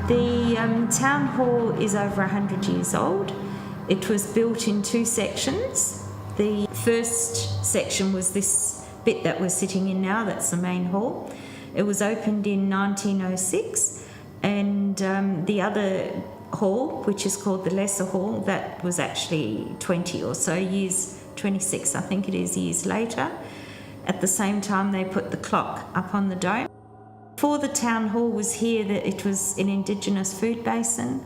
The town hall is over 100 years old. It was built in two sections. The first section was this bit that we're sitting in now, that's the main hall. It was opened in 1906, and the other hall, which is called the lesser hall, that was actually 20 or so years, 26 I think it is, years later. At the same time they put the clock up on the dome. Before the town hall was here, it was an Indigenous food basin,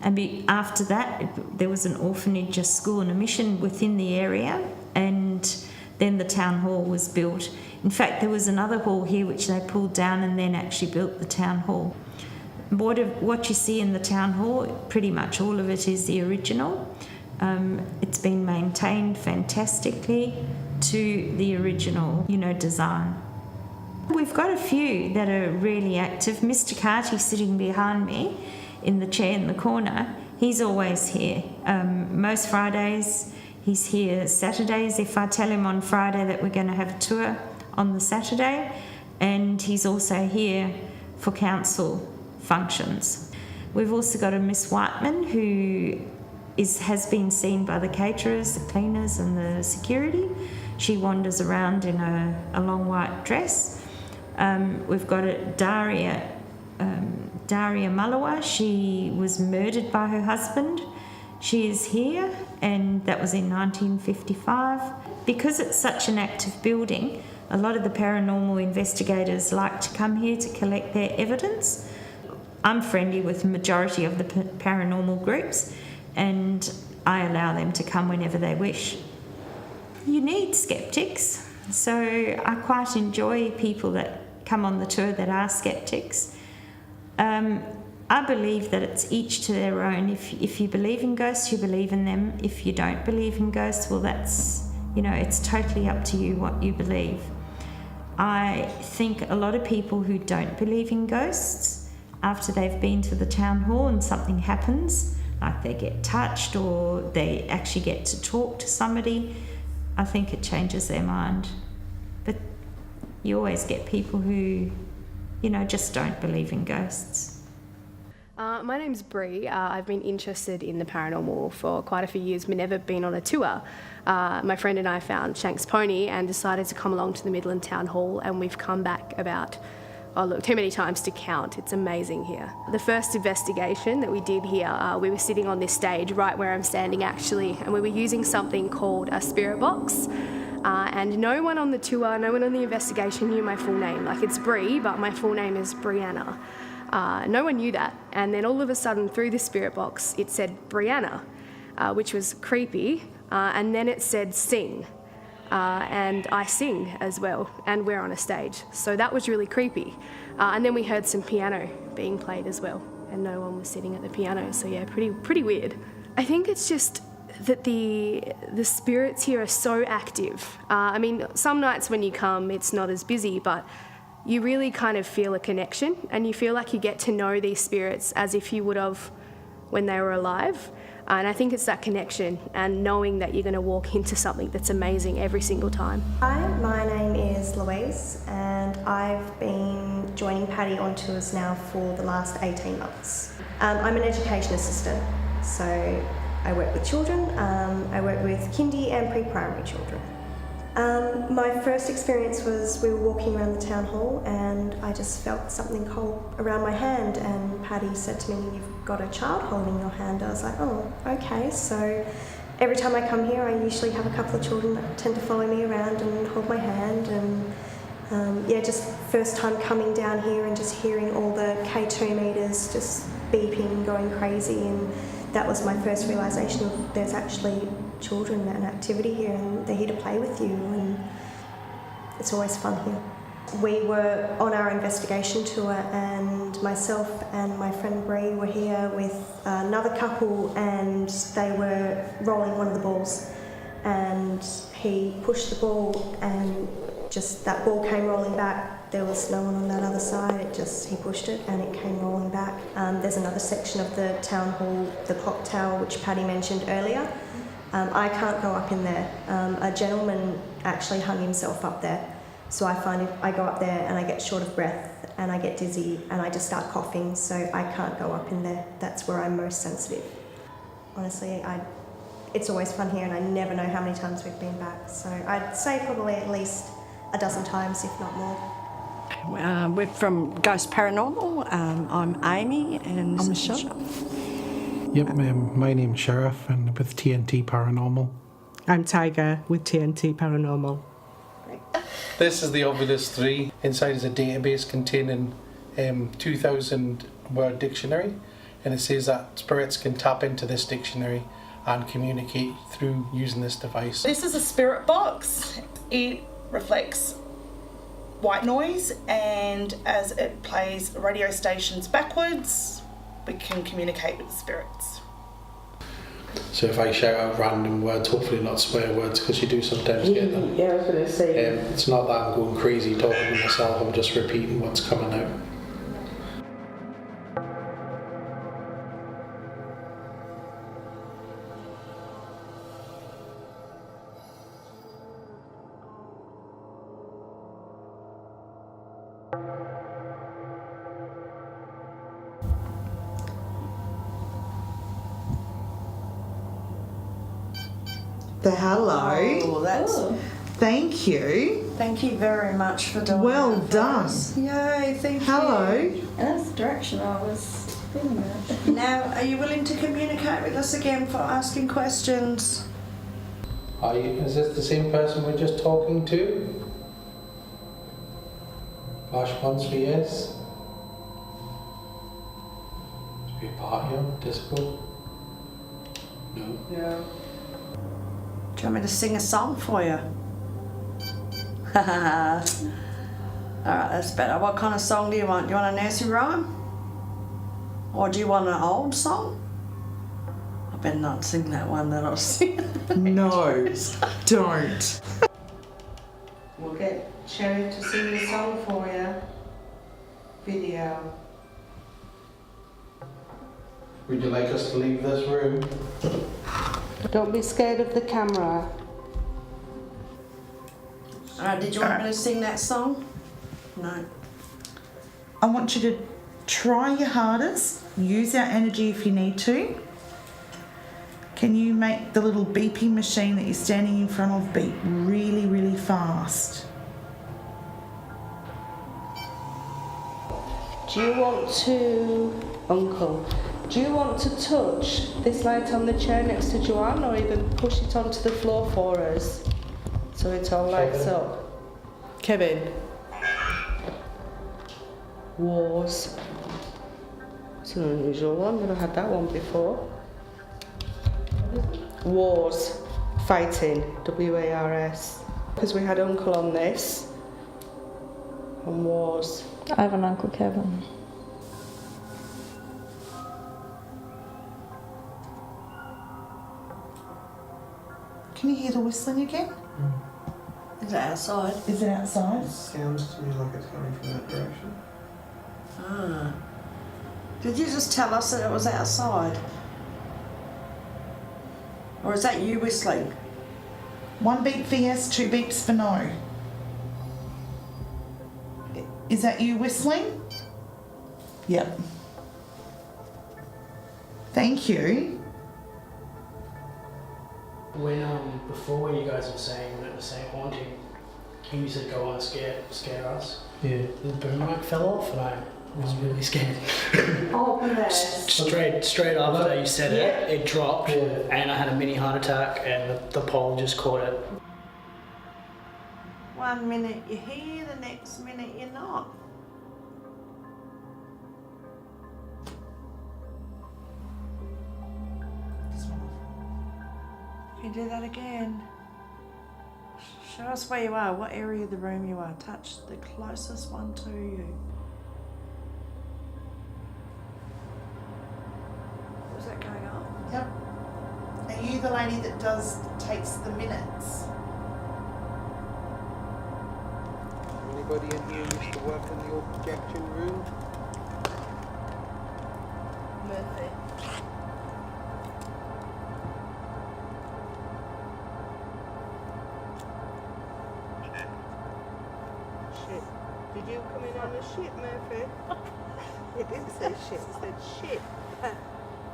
and after that there was an orphanage, a school and a mission within the area, and then the town hall was built. In fact, there was another hall here which they pulled down and then actually built the town hall. What you see in the town hall, pretty much all of it is the original. It's been maintained fantastically to the original, design. We've got a few that are really active. Mr. Carty sitting behind me in the chair in the corner, he's always here. Most Fridays he's here. Saturdays, if I tell him on Friday that we're going to have a tour on the Saturday, and he's also here for council functions. We've also got a Miss Whiteman who has been seen by the caterers, the cleaners and the security. She wanders around in a long white dress. We've got a Daria Malawa. She was murdered by her husband. She is here, and that was in 1955. Because it's such an active building, a lot of the paranormal investigators like to come here to collect their evidence. I'm friendly with the majority of the paranormal groups, and I allow them to come whenever they wish. You need skeptics, so I quite enjoy people that come on the tour that are skeptics. I believe that it's each to their own. If you believe in ghosts, you believe in them. If you don't believe in ghosts, well, that's, it's totally up to you what you believe. I think a lot of people who don't believe in ghosts, after they've been to the town hall and something happens, like they get touched or they actually get to talk to somebody, I think it changes their mind. But you always get people who, just don't believe in ghosts. My name's Bree. I've been interested in the paranormal for quite a few years, but never been on a tour. My friend and I found Shank's Pony and decided to come along to the Midland Town Hall, and we've come back about, too many times to count. It's amazing here. The first investigation that we did here, we were sitting on this stage right where I'm standing actually, and we were using something called a spirit box. And no one on the tour, no one on the investigation knew my full name. Like, it's Bree, but my full name is Brianna. No one knew that. And then all of a sudden, through the spirit box, it said Brianna, which was creepy. And then it said sing. And I sing as well, and we're on a stage. So that was really creepy. And then we heard some piano being played as well, and no one was sitting at the piano. So yeah, pretty weird. I think it's just that the spirits here are so active. Some nights when you come, it's not as busy, but you really kind of feel a connection, and you feel like you get to know these spirits as if you would have when they were alive. And I think it's that connection and knowing that you're going to walk into something that's amazing every single time. Hi, my name is Louise, and I've been joining Paddy on tours now for the last 18 months. I'm an education assistant, so I work with children. I work with kindy and pre-primary children. My first experience was we were walking around the town hall, and I just felt something cold around my hand, and Paddy said to me, "You've got a child holding your hand." I was like, "Oh, okay." So every time I come here, I usually have a couple of children that tend to follow me around and hold my hand, and just first time coming down here and just hearing all the K2 meters just beeping, going crazy, and that was my first realisation of there's actually children and activity here, and they're here to play with you, and it's always fun here. We were on our investigation tour, and myself and my friend Bree were here with another couple, and they were rolling one of the balls, and he pushed the ball, and just that ball came rolling back. There was no one on that other side, he pushed it and it came rolling back. There's another section of the town hall, the clock tower, which Paddy mentioned earlier. I can't go up in there. A gentleman actually hung himself up there, So I find if I go up there and I get short of breath and I get dizzy and I just start coughing, so I can't go up in there. That's where I'm most sensitive. Honestly, it's always fun here and I never know how many times we've been back. So I'd say probably at least a dozen times, if not more. We're from Ghost Paranormal. I'm Amy and I'm Michelle. Yep, my name's Sheriff and with TNT Paranormal. I'm Tiger with TNT Paranormal. This is the Ovilus 3. Inside is a database containing 2,000 word dictionary, and it says that spirits can tap into this dictionary and communicate through using this device. This is a spirit box. It reflects white noise, and as it plays radio stations backwards, we can communicate with the spirits. So if I shout out random words, hopefully not swear words, because you do sometimes get them. Yeah, I was going to say. It's not that I'm going crazy talking to myself, I'm just repeating what's coming out. Hello. Oh, that's. Thank you. Thank you very much for doing Well that for done. us. Yay, thank Hello. you. And that's the direction I was feeling it. Now, are you willing to communicate with us again for asking questions? Is this the same person we're just talking to? Flash once for yes. Should be a party on Discord? No. Yeah. Do you want me to sing a song for you? Alright, that's better. What kind of song do you want? Do you want a nursery rhyme? Or do you want an old song? I better not sing that one that I'll sing. No, don't. We'll get Sherry to sing the song for you. Video. Would you like us to leave this room? Don't be scared of the camera. Alright, did you want me to sing that song? No. I want you to try your hardest. Use our energy if you need to. Can you make the little beeping machine that you're standing in front of beep really, really fast? Do you want to, Uncle, do you want to touch this light on the chair next to Joanne or even push it onto the floor for us so it all lights up? Kevin. Wars. It's an unusual one, never had that one before. Wars. Fighting. W-A-R-S. Because we had Uncle on this. And wars. I have an Uncle Kevin. Can you hear the whistling again? Is it outside? Is it outside? Sounds to me like it's coming from that direction. Ah. Did you just tell us that it was outside? Or is that you whistling? 1 beep for yes, 2 beeps for no. Is that you whistling? Yep. Thank you. When before you guys were saying when it was saying haunting, you used to go on scare us. Yeah. The boom mic fell off and I was really scared. Oh, bless. Straight after you said Yeah. it dropped and I had a mini heart attack and the pole just caught it. 1 minute you're here, the next minute you're not. Can you do that again? Show us where you are, what area of the room you are. Touch the closest one to you. Was that going on? Yep. Are you the lady that takes the minutes? Anybody in here used to work in the objection room? Murphy. a ship, Murphy. It didn't say ship, it said ship.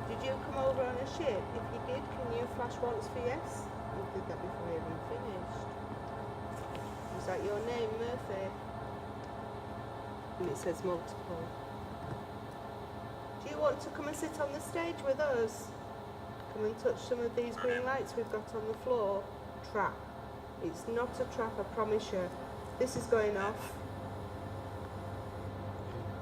Did you come over on a ship? If you did, can you flash once for yes? You did that before we even finished. Was that your name, Murphy? And it says multiple. Do you want to come and sit on the stage with us? Come and touch some of these green lights we've got on the floor. Trap. It's not a trap, I promise you. This is going off.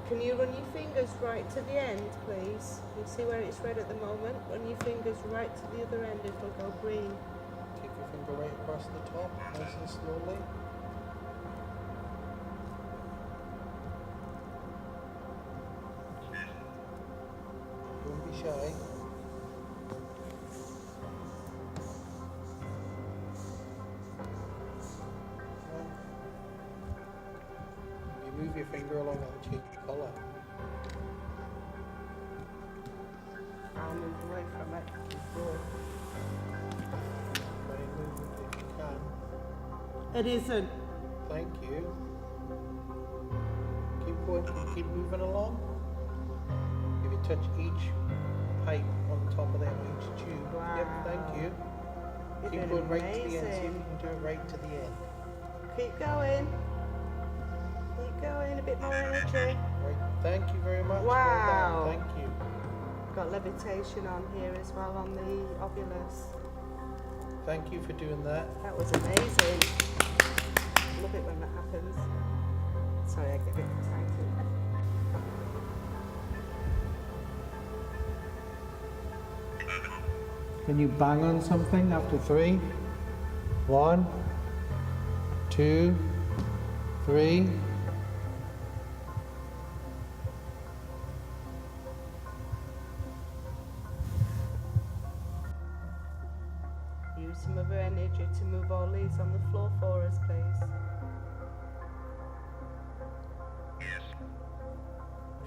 Can you run your fingers right to the end, please? You see where it's red at the moment? Run your fingers right to the other end, it'll go green. Take your finger right across the top, nice and slowly. Don't be shy. You move your finger along, that'll change the colour. I'll move away from it. Good. Try and move it if you can. It isn't. Thank you. Keep going, keep moving along. If you touch each pipe on the top of them, each tube. Wow. Yep, thank you. You're Keep doing going right to the end, see if amazing. you can do it right to the end. Keep going. Keep going, a bit more energy. Right, thank you very much. Wow. Well done. Thank you. Got levitation on here as well on the ovulus. Thank you for doing that. That was amazing. Love it when that happens. Sorry, I get a bit excited. Can you bang on something after 3? 1, 2, 3. Use some of her energy to move all these on the floor for us, please.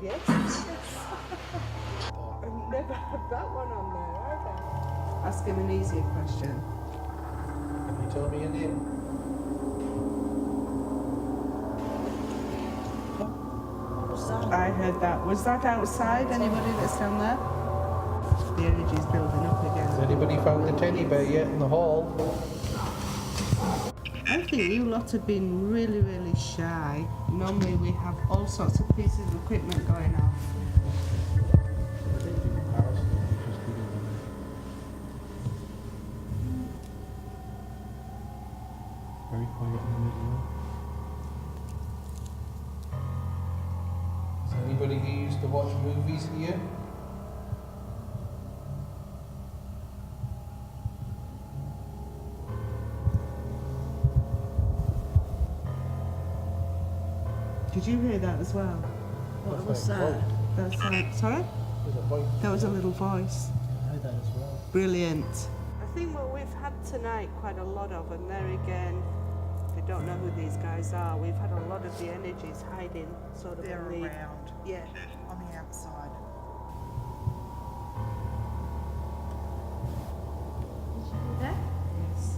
Yes. Yes. I've never had that one on there, have I? Ask him an easier question. You tell me your name. I heard that. Was that outside? Anybody that's down there? The energy's building up again. Has anybody found the teddy bear yet in the hall? I think you lot have been really, really shy. Normally we have all sorts of pieces of equipment going on. Very quiet in the middle. Is anybody who used to watch movies here? Did you hear that as well? What was that? That's sorry? There's a voice. That was a little voice. I heard that as well. Brilliant. I think what we've had tonight, quite a lot of, and there again, they don't know who these guys are. We've had a lot of the energies hiding sort of They're in the, around yeah. on the outside. Yes.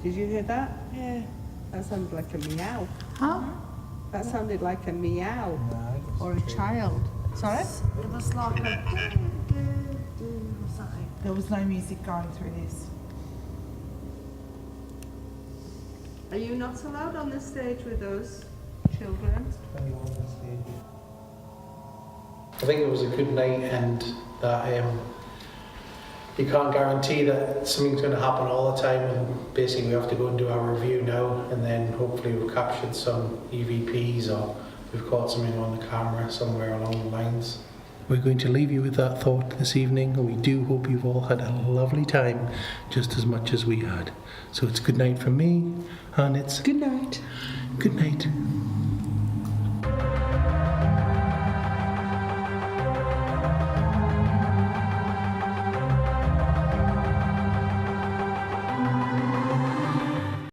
Did you hear that? Yeah. That sounded like a meow. Huh? That sounded like a meow. No, Or a child. Sorry? It was like a something. There was no music going through this. Are you not allowed on the stage with us, children? I think it was a good night, and that you can't guarantee that something's going to happen all the time, and basically we have to go and do our review now, and then hopefully we've captured some EVPs or we've caught something on the camera somewhere along the lines. We're going to leave you with that thought this evening, and we do hope you've all had a lovely time just as much as we had. So it's good night from me, and it's Good night. good night.